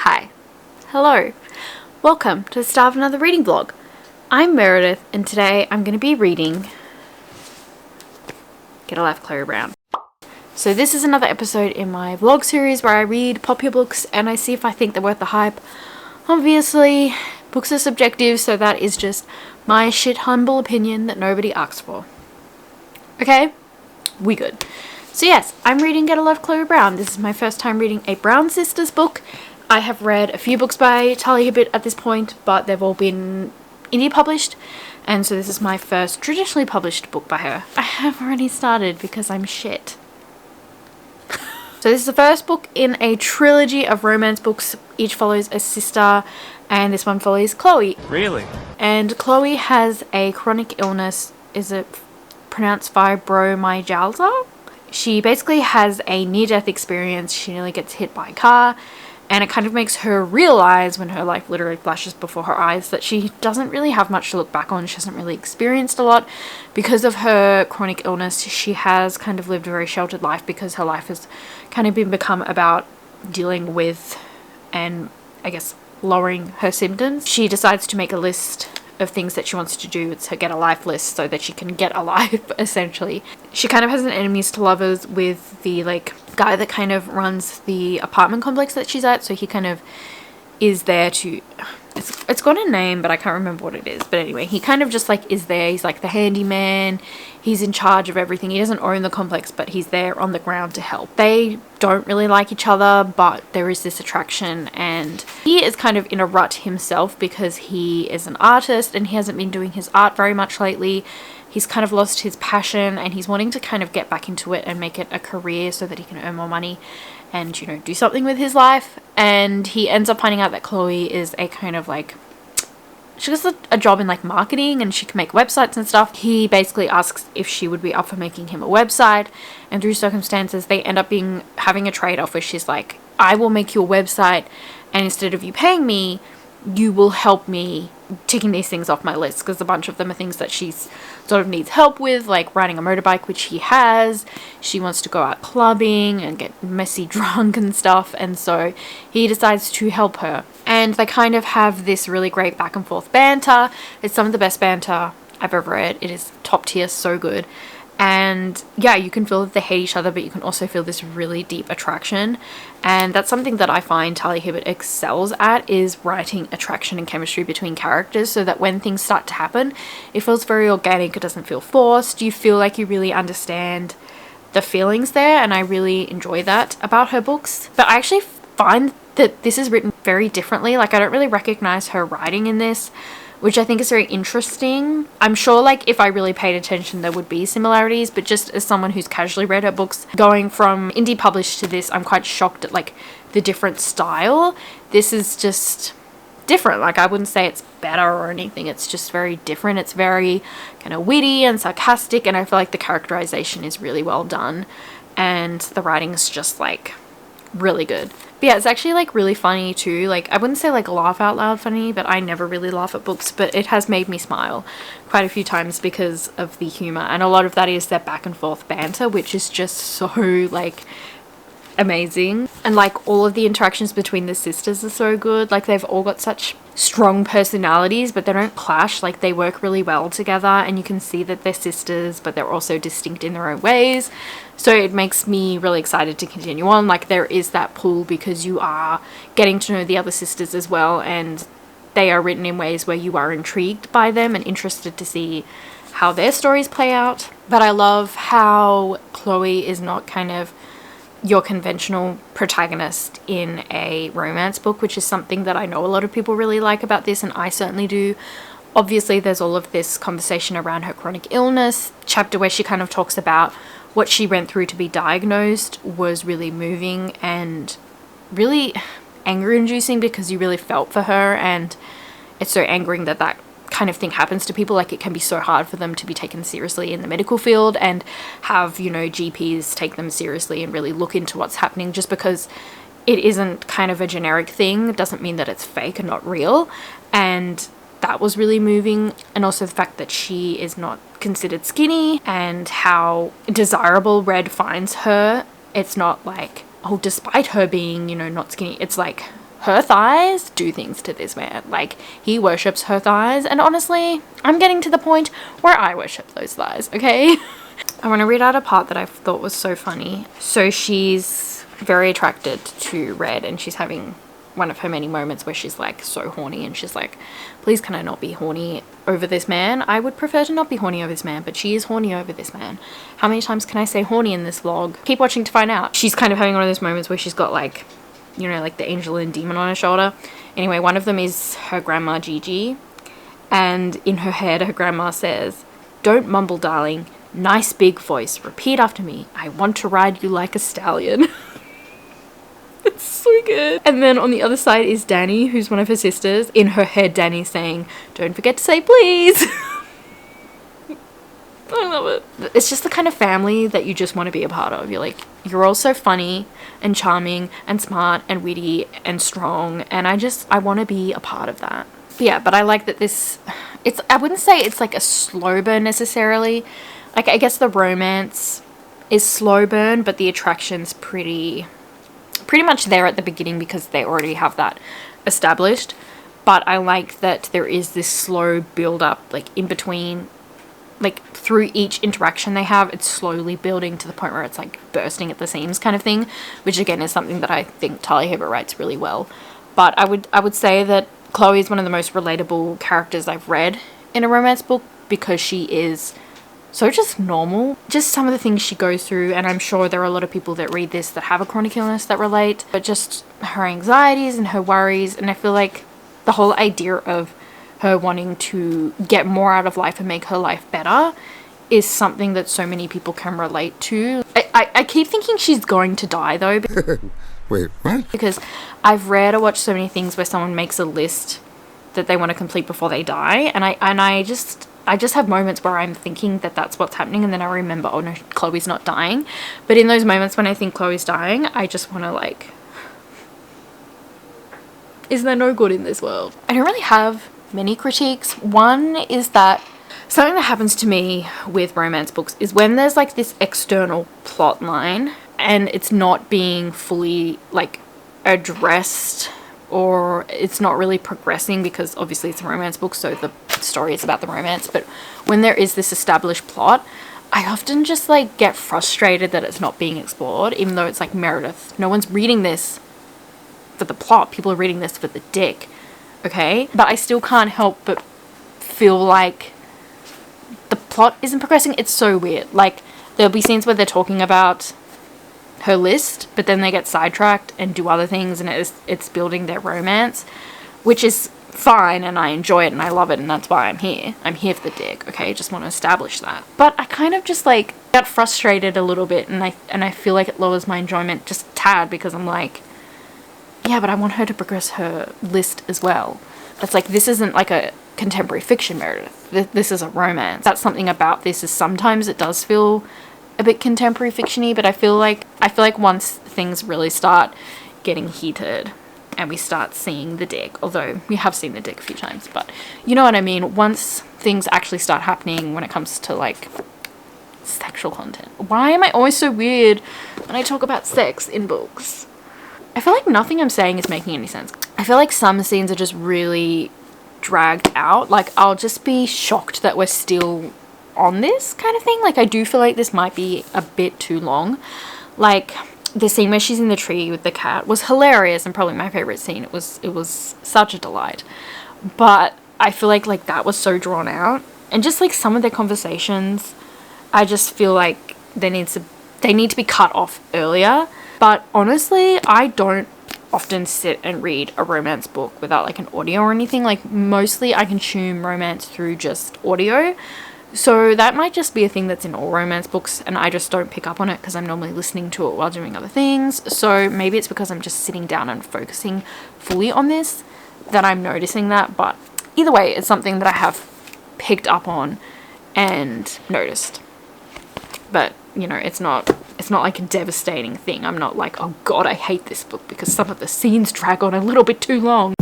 Hi. Hello. Welcome to the start of another reading vlog. I'm Meredith and today I'm going to be reading Get a Life, Chloe Brown. So this is another episode in my vlog series where I read popular books and I see if I think they're worth the hype. Obviously, books are subjective, so that is just my shit humble opinion that nobody asked for. Okay? We good. So yes, I'm reading Get a Life, Chloe Brown. This is my first time reading a Brown Sisters book. I have read a few books by Talia Hibbert at this point, but they've all been indie published, and so this is my first traditionally published book by her. I have already started because I'm shit. So this is the first book in a trilogy of romance books. Each follows a sister, and this one follows Chloe. Really? And Chloe has a chronic illness. Is it pronounced fibromyalgia? She basically has a near-death experience. She nearly gets hit by a car, and it kind of makes her realize, when her life literally flashes before her eyes, that she doesn't really have much to look back on. She hasn't really experienced a lot. Because of her chronic illness, she has kind of lived a very sheltered life because her life has kind of become about dealing with and, I guess, lowering her symptoms. She decides to make a list of things that she wants to do. It's her get a life list so that she can get a life, essentially. She kind of has an enemies to lovers with the guy that kind of runs the apartment complex that she's at, so he kind of is there to, it's got a name but I can't remember what it is, but anyway, he kind of just is there. He's like the handyman, he's in charge of everything. He doesn't own the complex, but he's there on the ground to help. They don't really like each other, but there is this attraction, and he is kind of in a rut himself because he is an artist and he hasn't been doing his art very much lately. He's kind of lost his passion and he's wanting to kind of get back into it and make it a career so that he can earn more money and, you know, do something with his life. And he ends up finding out that Chloe is a kind of she gets a job in marketing and she can make websites and stuff. He basically asks if she would be up for making him a website, and through circumstances they end up having a trade-off where she's like, I will make you a website, and instead of you paying me, you will help me ticking these things off my list, because a bunch of them are things that she's sort of needs help with, like riding a motorbike, which he has. She wants to go out clubbing and get messy drunk and stuff, and so he decides to help her. And they kind of have this really great back and forth banter. It's some of the best banter I've ever read. It is top tier, so good. And yeah, you can feel that they hate each other, but you can also feel this really deep attraction. And that's something that I find Talia Hibbert excels at, is writing attraction and chemistry between characters, so that when things start to happen, it feels very organic. It doesn't feel forced. You feel like you really understand the feelings there, and I really enjoy that about her books. But I actually find that this is written very differently. I don't really recognize her writing in this, which I think is very interesting. I'm sure if I really paid attention there would be similarities, but just as someone who's casually read her books, going from indie published to this, I'm quite shocked at the different style. This is just different. I wouldn't say it's better or anything, it's just very different. It's very kind of witty and sarcastic, and I feel like the characterization is really well done, and the writing is just really good. But yeah, it's actually really funny too. I wouldn't say laugh out loud funny, but I never really laugh at books, but it has made me smile quite a few times because of the humor, and a lot of that is their back and forth banter, which is just so amazing. And all of the interactions between the sisters are so good. They've all got such strong personalities, but they don't clash. They work really well together, and you can see that they're sisters, but they're also distinct in their own ways. So it makes me really excited to continue on. There is that pull because you are getting to know the other sisters as well, and they are written in ways where you are intrigued by them and interested to see how their stories play out. But I love how Chloe is not kind of your conventional protagonist in a romance book, which is something that I know a lot of people really like about this, and I certainly do. Obviously, there's all of this conversation around her chronic illness. Chapter where she kind of talks about what she went through to be diagnosed was really moving and really anger-inducing, because you really felt for her, and it's so angering that kind of thing happens to people. It can be so hard for them to be taken seriously in the medical field and have, GPs take them seriously and really look into what's happening. Just because it isn't kind of a generic thing doesn't mean that it's fake and not real. And that was really moving. And also the fact that she is not considered skinny, and how desirable Red finds her. It's not oh, despite her being, not skinny, it's her thighs do things to this man. Like, he worships her thighs, and honestly, I'm getting to the point where I worship those thighs, okay? I want to read out a part that I thought was so funny. So she's very attracted to Red, and she's having one of her many moments where she's like so horny, and she's like, please can I not be horny over this man? I would prefer to not be horny over this man, but she is horny over this man. How many times can I say horny in this vlog? Keep watching to find out. She's kind of having one of those moments where she's got like, you know, like the angel and demon on her shoulder. Anyway, one of them is her grandma Gigi, and in her head her grandma says, don't mumble darling, nice big voice, repeat after me, I want to ride you like a stallion. It's so good. And then on the other side is Danny, who's one of her sisters. In her head Danny's saying, don't forget to say please. I love it. It's just the kind of family that you just want to be a part of. You're like, you're all so funny and charming and smart and witty and strong, and I want to be a part of that. But yeah, but I like that this, I wouldn't say it's like a slow burn necessarily. Like, I guess the romance is slow burn, but the attraction's pretty much there at the beginning because they already have that established. But I like that there is this slow build up, like in between, like through each interaction they have, it's slowly building to the point where it's like bursting at the seams kind of thing, which again is something that I think Talia Hibbert writes really well. But I would say that Chloe is one of the most relatable characters I've read in a romance book because she is so just normal. Just some of the things she goes through, and I'm sure there are a lot of people that read this that have a chronic illness that relate, but just her anxieties and her worries, and I feel like the whole idea of her wanting to get more out of life and make her life better is something that so many people can relate to. I keep thinking she's going to die though. Wait, what? Because I've read or watched so many things where someone makes a list that they want to complete before they die, and I just have moments where I'm thinking that that's what's happening, and then I remember, oh no, Chloe's not dying. But in those moments when I think Chloe's dying, I just want to like, is there no good in this world? I don't really have many critiques. One is that something that happens to me with romance books is when there's like this external plot line and it's not being fully like addressed, or it's not really progressing, because obviously it's a romance book, so the story is about the romance. But when there is this established plot, I often just like get frustrated that it's not being explored, even though it's like, Meredith, no one's reading this for the plot, people are reading this for the dick, okay? But I still can't help but feel like the plot isn't progressing. It's so weird. Like, there'll be scenes where they're talking about her list, but then they get sidetracked and do other things, and it's building their romance, which is fine, and I enjoy it and I love it, and that's why I'm here. I'm here for the dick, okay? Just want to establish that. But I kind of just like get frustrated a little bit, and I feel like it lowers my enjoyment just a tad, because I'm like, yeah, but I want her to progress her list as well. It's like, this isn't like a contemporary fiction, Meredith. This is a romance. That's something about this, is sometimes it does feel a bit contemporary fiction-y, but I feel like once things really start getting heated and we start seeing the dick, although we have seen the dick a few times, but you know what I mean, once things actually start happening when it comes to like sexual content. Why am I always so weird when I talk about sex in books? I feel like nothing I'm saying is making any sense. I feel like some scenes are just really dragged out. Like, I'll just be shocked that we're still on this kind of thing. Like, I do feel like this might be a bit too long. Like, the scene where she's in the tree with the cat was hilarious and probably my favorite scene. It was such a delight. But I feel like that was so drawn out, and just like some of their conversations, I just feel like they need to be cut off earlier. But honestly, I don't often sit and read a romance book without like an audio or anything. Like, mostly I consume romance through just audio. So that might just be a thing that's in all romance books, and I just don't pick up on it because I'm normally listening to it while doing other things. So maybe it's because I'm just sitting down and focusing fully on this that I'm noticing that. But either way, it's something that I have picked up on and noticed. But, you know, it's not like a devastating thing. I'm not like, oh god, I hate this book because some of the scenes drag on a little bit too long.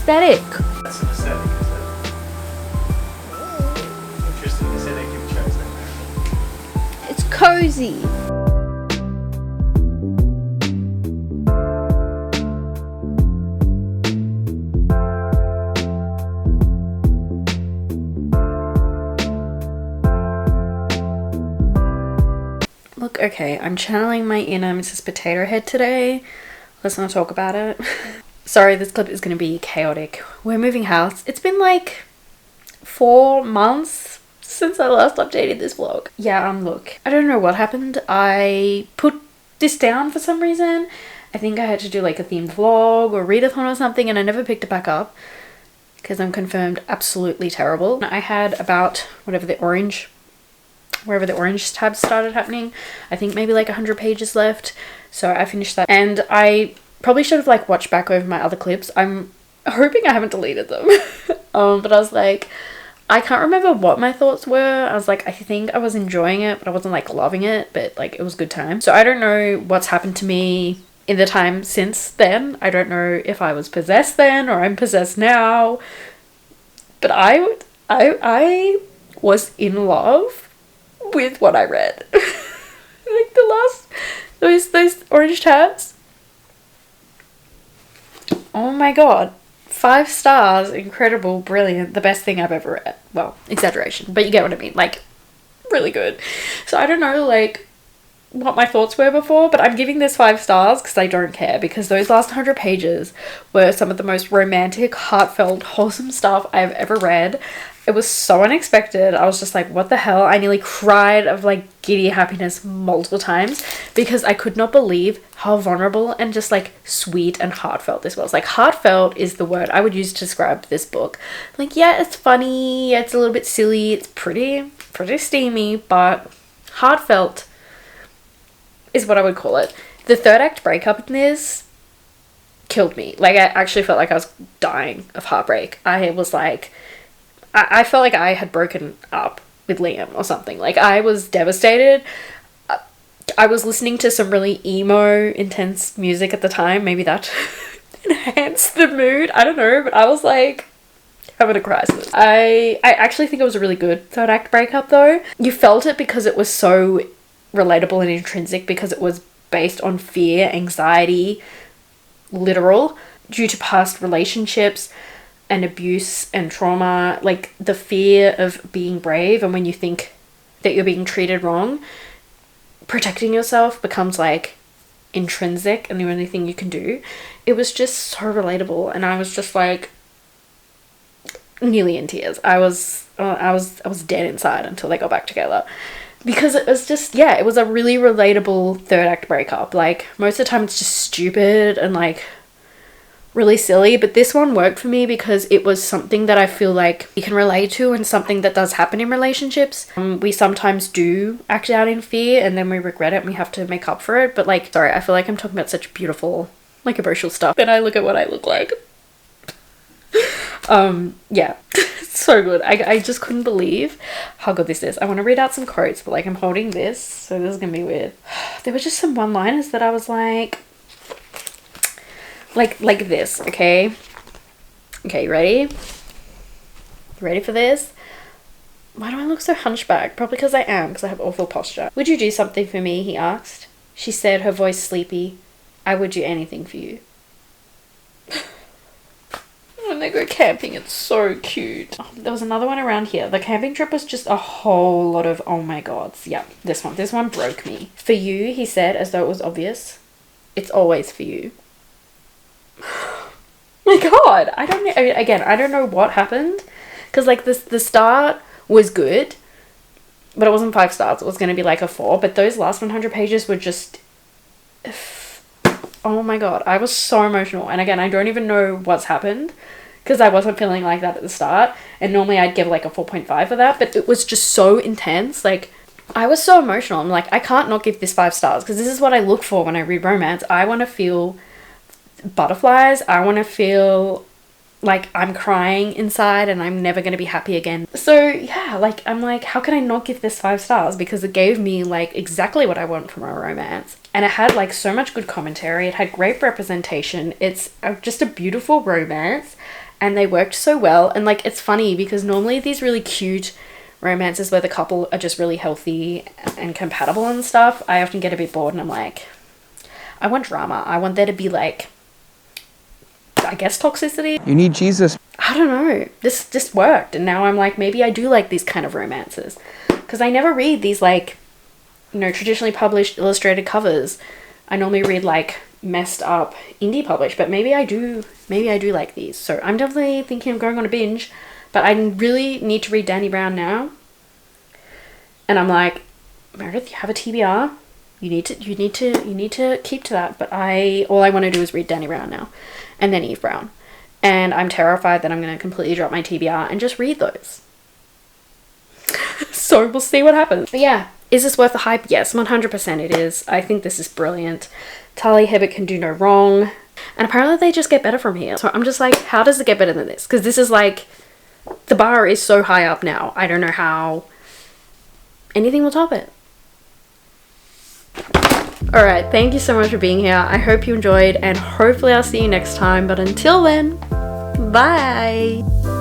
aesthetic. That's an aesthetic, is it? Interesting aesthetic you've chosen. It's cozy. Look, okay, I'm channeling my inner Mrs. Potato Head today. Let's not talk about it. Sorry, this clip is going to be chaotic. We're moving house. It's been like 4 months since I last updated this vlog. Yeah, look, I don't know what happened. I put this down for some reason. I think I had to do like a themed vlog or readathon or something, and I never picked it back up because I'm confirmed absolutely terrible. I had about wherever the orange tab started happening, I think maybe like 100 pages left, so I finished that, and I probably should have like watched back over my other clips. I'm hoping I haven't deleted them. But I was like, I can't remember what my thoughts were. I was like, I think I was enjoying it, but I wasn't like loving it, but like it was a good time. So I don't know what's happened to me in the time since then. I don't know if I was possessed then or I'm possessed now, but I was in love with what I read. Like the last, those orange tabs. Oh my god. 5 stars, incredible, brilliant, the best thing I've ever read. Well, exaggeration, but you get what I mean. Like, really good. So I don't know, like, what my thoughts were before, but I'm giving this 5 stars because I don't care, because those last 100 pages were some of the most romantic, heartfelt, wholesome stuff I've ever read. It was so unexpected. I was just like, what the hell? I nearly cried of like giddy happiness multiple times because I could not believe how vulnerable and just like sweet and heartfelt this was. Like, heartfelt is the word I would use to describe this book. Like, yeah, it's funny, yeah, it's a little bit silly, it's pretty steamy, but heartfelt is what I would call it. The third act breakup in this killed me. Like, I actually felt like I was dying of heartbreak. I was like, I felt like I had broken up with Liam or something. Like, I was devastated. I was listening to some really emo, intense music at the time. Maybe that enhanced the mood. I don't know, but I was like having a crisis. I actually think it was a really good third act breakup though. You felt it because it was so relatable and intrinsic, because it was based on fear, anxiety, literal, due to past relationships and abuse and trauma. Like, the fear of being brave, and when you think that you're being treated wrong, protecting yourself becomes like intrinsic and the only thing you can do. It was just so relatable, and I was just like nearly in tears. I was dead inside until they got back together, because it was just, yeah, it was a really relatable third act breakup. Like, most of the time it's just stupid and like really silly, but this one worked for me because it was something that I feel like you can relate to, and something that does happen in relationships. We sometimes do act out in fear and then we regret it and we have to make up for it. But like, sorry, I feel like I'm talking about such beautiful, like, emotional stuff. Then I look at what I look like. Yeah, so good. I just couldn't believe how good this is. I want to read out some quotes, but like, I'm holding this, so this is gonna be weird. There were just some one-liners that I was like this, okay? Okay, you ready? You ready for this? Why do I look so hunchback? Probably because I am, because I have awful posture. Would you do something for me? He asked. She said, her voice sleepy. I would do anything for you. When they go camping, it's so cute. Oh, there was another one around here. The camping trip was just a whole lot of oh my gods. Yeah, this one broke me. For you, he said, as though it was obvious. It's always for you. My god, I don't know. I mean, again, I don't know what happened, because like the start was good, but it wasn't 5 stars. It was going to be like a 4, but those last 100 pages were just, oh my god, I was so emotional. And again, I don't even know what's happened, because I wasn't feeling like that at the start, and normally I'd give like a 4.5 for that, but it was just so intense. Like, I was so emotional. I'm like, I can't not give this 5 stars, because this is what I look for when I read romance. I want to feel butterflies. I want to feel like I'm crying inside and I'm never going to be happy again. So yeah, like, I'm like, how can I not give this 5 stars? Because it gave me like exactly what I want from a romance, and it had like so much good commentary. It had great representation. It's just a beautiful romance, and they worked so well. And like, it's funny because normally these really cute romances where the couple are just really healthy and compatible and stuff, I often get a bit bored and I'm like, I want drama. I want there to be like, I guess, toxicity. You need Jesus. I don't know. This just worked. And now I'm like, maybe I do like these kind of romances. Because I never read these like, you know, traditionally published illustrated covers. I normally read like messed up indie published, but maybe I do like these. So I'm definitely thinking of going on a binge, but I really need to read Dani Brown now. And I'm like, Meredith, you have a TBR. You need to keep to that. But all I want to do is read Dani Brown now, and then Eve Brown. And I'm terrified that I'm going to completely drop my TBR and just read those. So we'll see what happens. But yeah, is this worth the hype? Yes, 100% it is. I think this is brilliant. Talia Hibbert can do no wrong. And apparently they just get better from here. So I'm just like, how does it get better than this? Because this is like, the bar is so high up now. I don't know how anything will top it. Alright, thank you so much for being here. I hope you enjoyed, and hopefully I'll see you next time. But until then, bye!